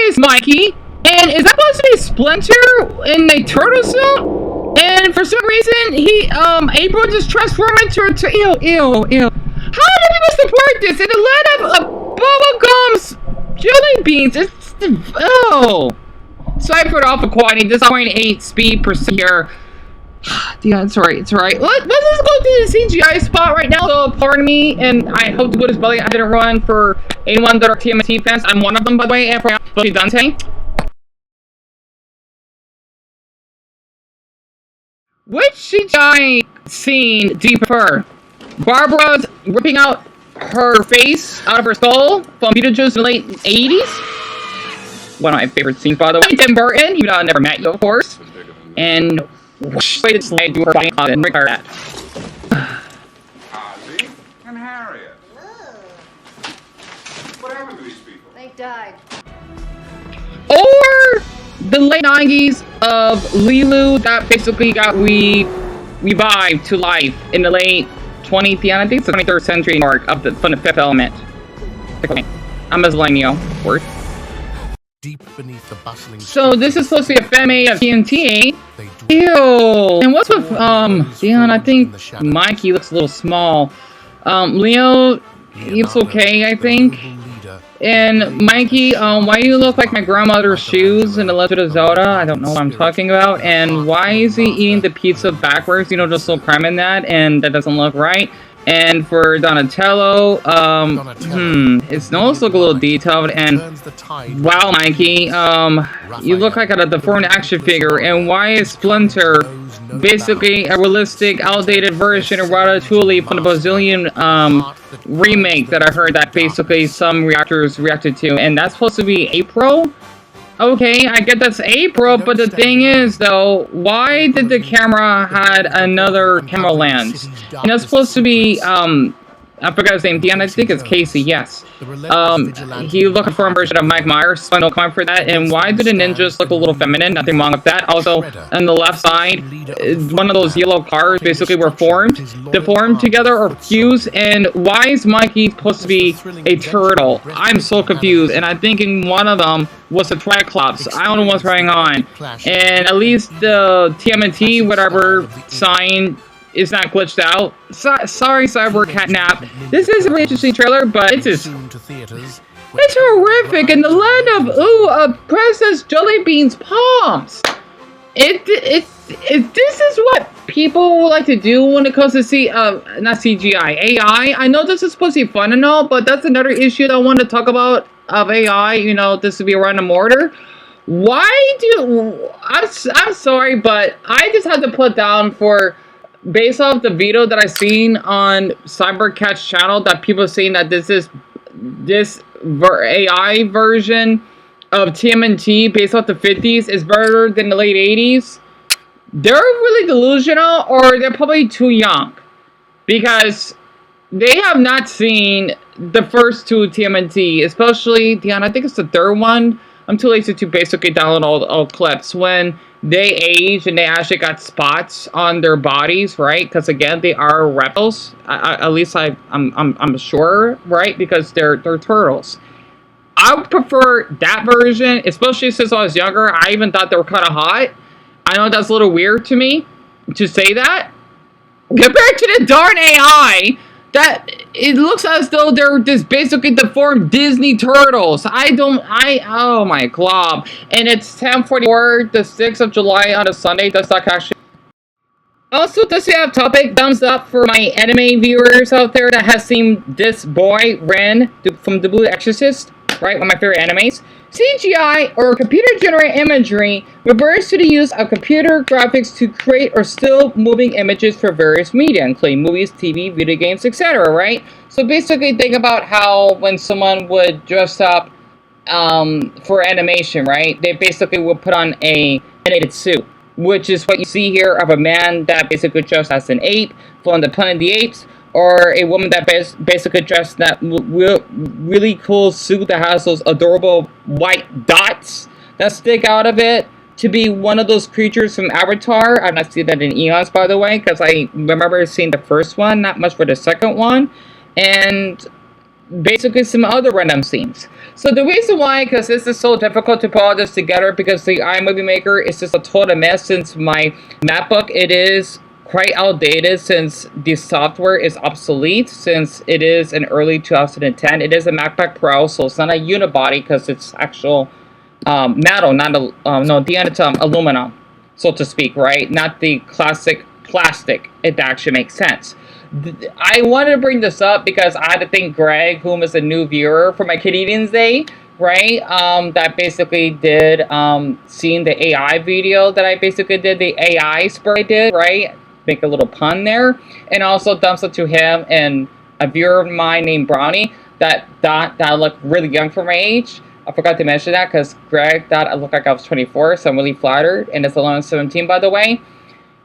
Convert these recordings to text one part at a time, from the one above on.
is Mikey, and is that supposed to be Splinter in a turtle suit? And for some reason, April just transformed into a ew. How do people support this in the land of bubblegums, jelly beans? Sorry for the awful quality. This is 0.8 speed per second here. Yeah, it's alright. Let's just go to the CGI spot right now. So, pardon me, and I hope to put his belly. I didn't run for anyone that are TMNT fans. I'm one of them, by the way, especially Dante. Which CGI scene do you prefer? Barbara's ripping out her face out of her skull from Beetlejuice in the late 80s. One of my favorite scenes, by the way. Tim Burton, even though I never met you, of course. And whoosh, way to slide through her body closet and require that. Ozzy and Harriet. What happened to these people? They died. Or the late 90s of Lilu that basically got revived to life in the late 20th, I think it's the 23rd century mark from the Fifth Element. I'm as Lenio, of course. Deep beneath the bustling. So this is supposed to be a fanmade of TMNT. Ew. And what's with Deon? I think Mikey looks a little small. Leo, he's okay, I think. And Mikey, why do you look like my grandmother's shoes in The Legend of Zelda? I don't know what I'm talking about. And why is he eating the pizza backwards? You know, just a little crime in that, and that doesn't look right. And for Donatello, his nose look a little detailed, and wow, Mikey, you look like a deformed action figure. And why is Splinter basically a realistic, outdated version of Ratatouille from the Brazilian remake that I heard that basically some reactors reacted to? And that's supposed to be April? Okay, I get that's April, but the thing is, though, why did the camera had another camera lens? And it's supposed to be, I forgot his name, Deon, I think it's Casey, yes. He looked for a version of Mike Myers, so no comment for that. And why do the ninjas look a little feminine? Nothing wrong with that. Also, on the left side, one of those yellow cars basically were deformed together or fused. And why is Mikey supposed to be a turtle? I'm so confused. And I'm thinking one of them was a Triclops. I don't know what's going on. And at least the TMNT, whatever sign, is not glitched out. Sorry, Cyber Catnap. This is a really interesting trailer, but it's horrific in the land of Princess Jellybean's palms. This is what people like to do when it comes to not CGI, AI. I know this is supposed to be fun and all, but that's another issue that I want to talk about of AI. You know, this would be a random order. I'm sorry, but I just had to put down based off the video that I seen on Cybercat's channel, that people are saying that this AI version of TMNT based off the 50s is better than the late 80s. They're really delusional, or they're probably too young, because they have not seen the first two TMNT, especially Deon. I think it's the third one. I'm too lazy to basically download all clips. When they age and they actually got spots on their bodies, right? Because again, they are reptiles. At least I'm sure, right? Because they're turtles. I would prefer that version, especially since I was younger. I even thought they were kind of hot. I know that's a little weird to me to say that. Compared to the darn AI, that it looks as though they're just basically deformed Disney turtles. Oh my glob. And it's 10:44, the 6th of July on a Sunday. That's not actually. Also, this have topic, thumbs up for my anime viewers out there that has seen this boy, Ren, from The Blue Exorcist, right? One of my favorite animes. CGI, or computer-generated imagery, refers to the use of computer graphics to create or still moving images for various media, including movies, TV, video games, etc., right? So basically, think about how when someone would dress up for animation, right? They basically would put on an animated suit, which is what you see here of a man that basically dressed as an ape from the Planet of the Apes, or a woman that basically dressed that really cool suit that has those adorable white dots that stick out of it, to be one of those creatures from Avatar. I've not seen that in eons, by the way, because I remember seeing the first one, not much for the second one. And basically some other random scenes. So the reason why, because this is so difficult to put all this together, because the iMovie Maker is just a total mess. Since my MacBook, it is quite outdated, since the software is obsolete, since it is in early 2010. It is a MacBook Pro, so it's not a unibody because it's actual metal, not a no, the end it's aluminum, so to speak, right? Not the classic plastic. It actually makes sense. I wanted to bring this up because I had to thank Greg, whom is a new viewer for my Canadians Day, right? That basically did seeing the AI video that I basically did, the AI spur I did, right? Make a little pun there, and also thumbs up to him and a viewer of mine named Brownie that looked really young for my age. I forgot to mention that because Greg thought I looked like I was 24, so I'm really flattered. And it's 11:17, by the way.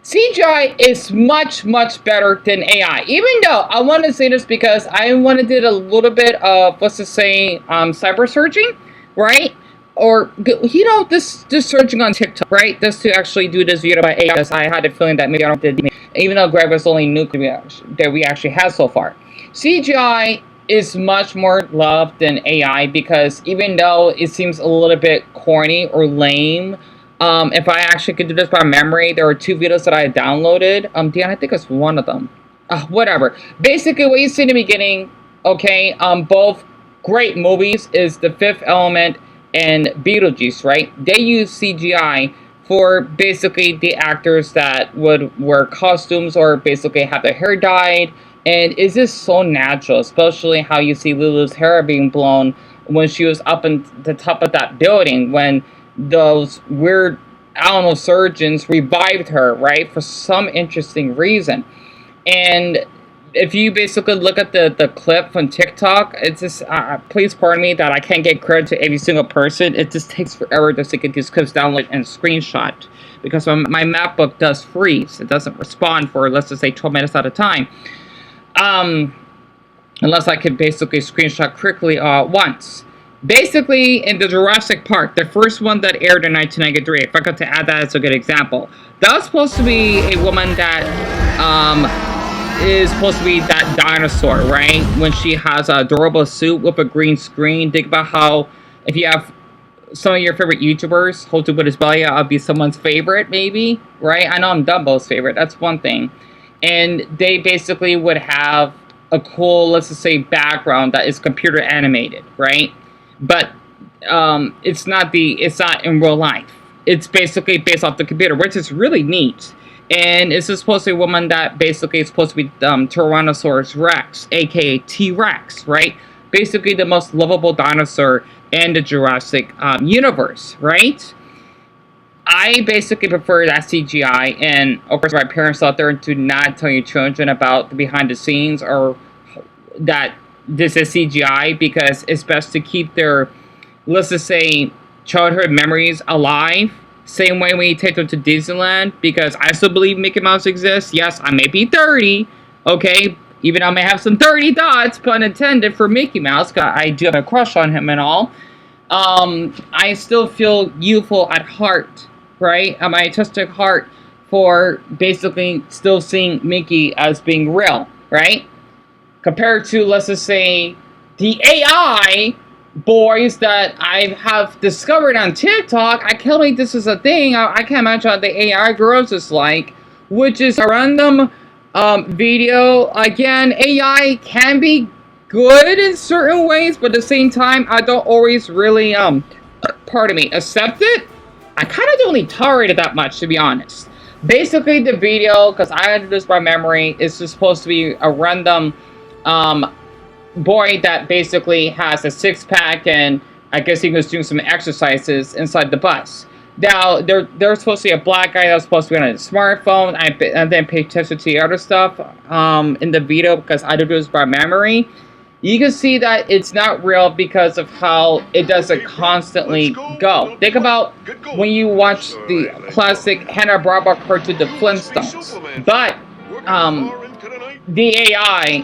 CGI is much, much better than AI. Even though I want to say this because I want to do a little bit of, let's just say, cyber searching, right? Or, you know, this searching on TikTok, right? Just to actually do this video by AI, because I had a feeling that maybe I don't did, even though Greg was the only nuke that we actually had so far. CGI is much more loved than AI because even though it seems a little bit corny or lame, if I actually could do this by memory, there were 2 videos that I had downloaded. Deon, I think it's one of them. Whatever. Basically, what you see in the beginning, okay, both great movies is The Fifth Element and Beetlejuice, right? They use CGI for basically the actors that would wear costumes or basically have their hair dyed. And it's just so natural, especially how you see Lulu's hair being blown when she was up in the top of that building, when those weird, I don't know, surgeons revived her, right, for some interesting reason. And if you basically look at the clip from TikTok, it's just, please pardon me that I can't get credit to every single person. It just takes forever just to get these clips downloaded and screenshot, because my MacBook does freeze. It doesn't respond for, let's just say, 12 minutes at a time. Unless I could basically screenshot quickly once. Basically, in the Jurassic Park, the first one that aired in 1993, if I got to add that as a good example, that was supposed to be a woman that is supposed to be that dinosaur, right? When she has a adorable suit with a green screen. Think about how, if you have some of your favorite YouTubers, hold to put his belly out, I'll be someone's favorite, maybe, right? I know I'm Dumbo's favorite, that's one thing. And they basically would have a cool, let's just say, background that is computer animated, right? But it's not in real life. It's basically based off the computer, which is really neat. And it's supposed to be a woman that basically is supposed to be Tyrannosaurus Rex, aka T-Rex, right? Basically the most lovable dinosaur in the Jurassic universe, right? I basically prefer that CGI, and of course my parents out there do not tell your children about the behind the scenes or that this is CGI, because it's best to keep their, let's just say, childhood memories alive. Same way when you take them to Disneyland, because I still believe Mickey Mouse exists. Yes, I may be 30, okay? Even though I may have some 30 dots, pun intended, for Mickey Mouse, because I do have a crush on him and all. I still feel youthful at heart, right? My artistic heart for basically still seeing Mickey as being real, right? Compared to, let's just say, the AI boys that I have discovered on TikTok. I can't believe this is a thing. I can't imagine what the AI girls is like, which is a random video. Again, AI can be good in certain ways, but at the same time, I don't always really, accept it. I kind of don't really tolerate it that much, to be honest. Basically, the video, because I had to do this by memory, is just supposed to be a random boy that basically has a six-pack, and I guess he was doing some exercises inside the bus. Now, there's supposed to be a black guy that was supposed to be on a smartphone, and then pay attention to the other stuff in the video, because I did this by memory. You can see that it's not real because of how it doesn't constantly go. Think about when you watch the classic Hanna-Barbera cartoon, The Flintstones. But the AI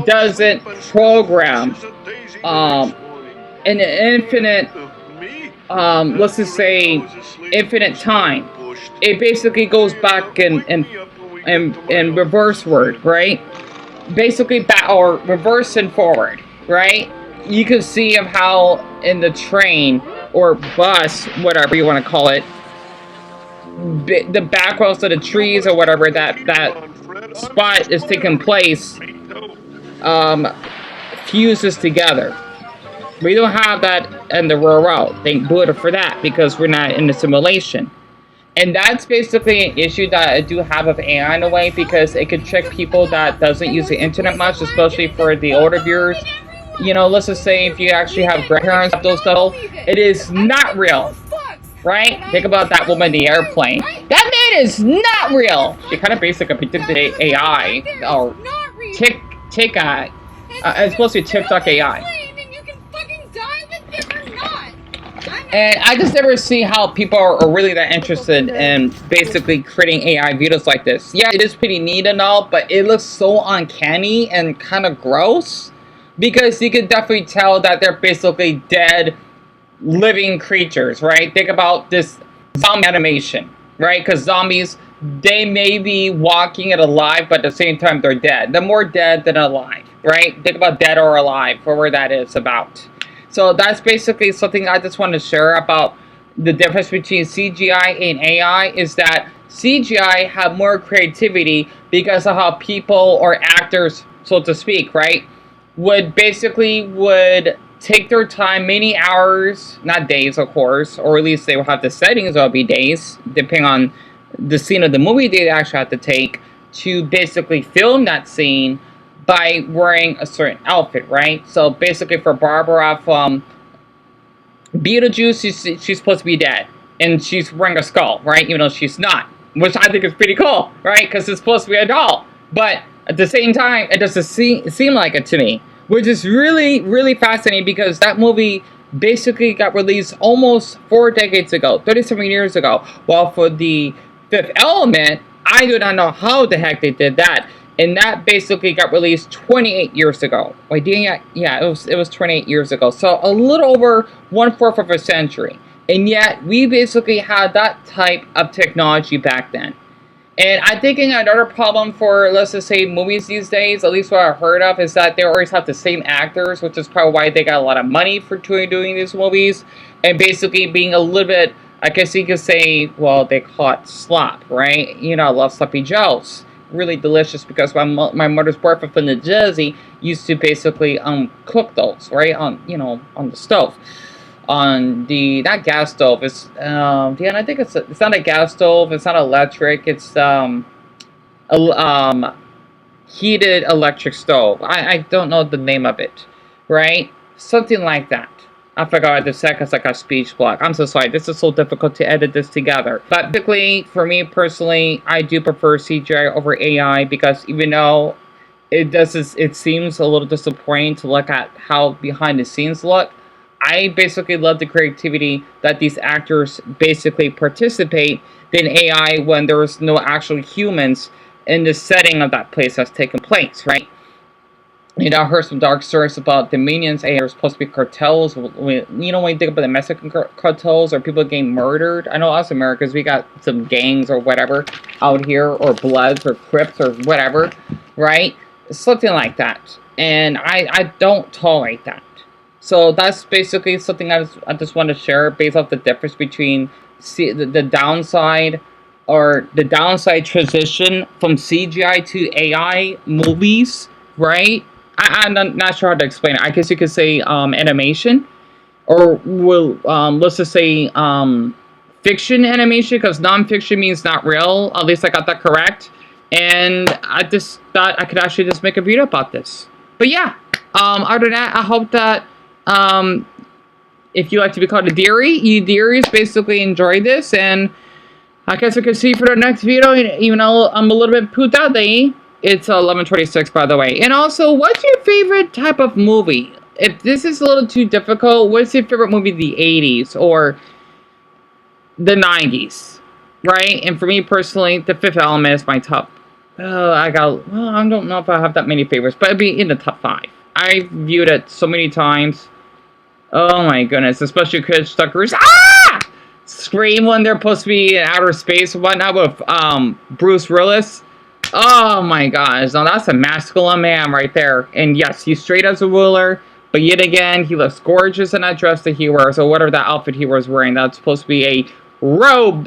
doesn't program an infinite, let's just say, infinite time. It basically goes back in reverse word, right? Basically back or reverse and forward. right? You could see of how in the train or bus, whatever you want to call it, the backgrounds of the trees or whatever that spot is taking place, fuses together. We don't have that in the real world. Thank Buddha for that, because we're not in the simulation. And that's basically an issue that I do have with AI in a way, because it could trick people that doesn't use the internet much, especially for the older viewers. You know, let's just say if you actually have grandparents, those stuff, it is not real, right? Think about that woman in the airplane. That man is not real. She kind of basically predicted AI, or TikTok. It's supposed to be TikTok AI. And I just never see how people are really that interested in basically creating AI videos like this. Yeah, it is pretty neat and all, but it looks so uncanny and kind of gross, because you can definitely tell that they're basically dead, living creatures, right? Think about this zombie animation, right? Because zombies, they may be walking and alive, but at the same time they're dead. They're more dead than alive, right? Think about dead or alive, or where that is about. So that's basically something I just want to share about the difference between CGI and AI, is that CGI have more creativity because of how people or actors, so to speak, right, would take their time, many hours, not days, of course, or at least they will have the settings, it'll be days, depending on the scene of the movie they actually have to take, to basically film that scene by wearing a certain outfit, right? So basically for Barbara from Beetlejuice, she's supposed to be dead, and she's wearing a skull, right? Even though she's not, which I think is pretty cool, right? Because it's supposed to be a doll, but at the same time, it doesn't seem like it to me, which is really, really fascinating, because that movie basically got released almost 4 decades ago, 37 years ago, while for the Fifth Element, I do not know how the heck they did that. And that basically got released 28 years ago. Wait, yeah, it was 28 years ago. So a little over 1/4 of a century. And yet, we basically had that type of technology back then. And I think another problem for, let's just say, movies these days, at least what I've heard of, is that they always have the same actors, which is probably why they got a lot of money for doing these movies. And basically being a little bit, I guess you could say, well, they call it slop, right? You know, I love Sloppy Joes. Really delicious, because my mother's boyfriend from New Jersey used to basically cook those, right, on the stove, on the, not gas stove, it's yeah, I think it's not a gas stove, it's not electric, it's heated electric stove. I don't know the name of it, right? Something like that. I forgot the seconds, like a speech block. I'm so sorry. This is so difficult to edit this together. But typically, for me personally, I do prefer CGI over AI, because even though it seems a little disappointing to look at how behind the scenes look, I basically love the creativity that these actors basically participate in AI when there's no actual humans in the setting of that place that's taking place, right? You know, I heard some dark stories about the minions. Hey, they're supposed to be cartels. When you think about the Mexican cartels, or people getting murdered. I know us Americans, we got some gangs or whatever out here, or Bloods or Crips or whatever, right? Something like that. And I don't tolerate that. So that's basically something I just want to share, based off the difference between the downside, or the downside transition from CGI to AI movies, right? I'm not sure how to explain it. I guess you could say animation, or let's just say fiction animation, because non-fiction means not real. At least I got that correct. And I just thought I could actually just make a video about this. But yeah, other than that, I hope that if you like to be called a dearie, you dearies basically enjoy this. And I guess we can see for the next video, even though I'm a little bit pooped out there. It's 11:26, by the way. And also, what's your favorite type of movie? If this is a little too difficult, what's your favorite movie of the 80s or the 90s, right? And for me personally, The Fifth Element is my top. I don't know if I have that many favorites, but it'd be in the top 5. I viewed it so many times. Oh my goodness, especially Chris Tucker's scream when they're supposed to be in outer space and whatnot with Bruce Willis. Oh my gosh, now that's a masculine man right there. And yes, he's straight as a ruler, But yet again, he looks gorgeous in that dress that he wears, or whatever that outfit he was wearing. That's supposed to be a robe.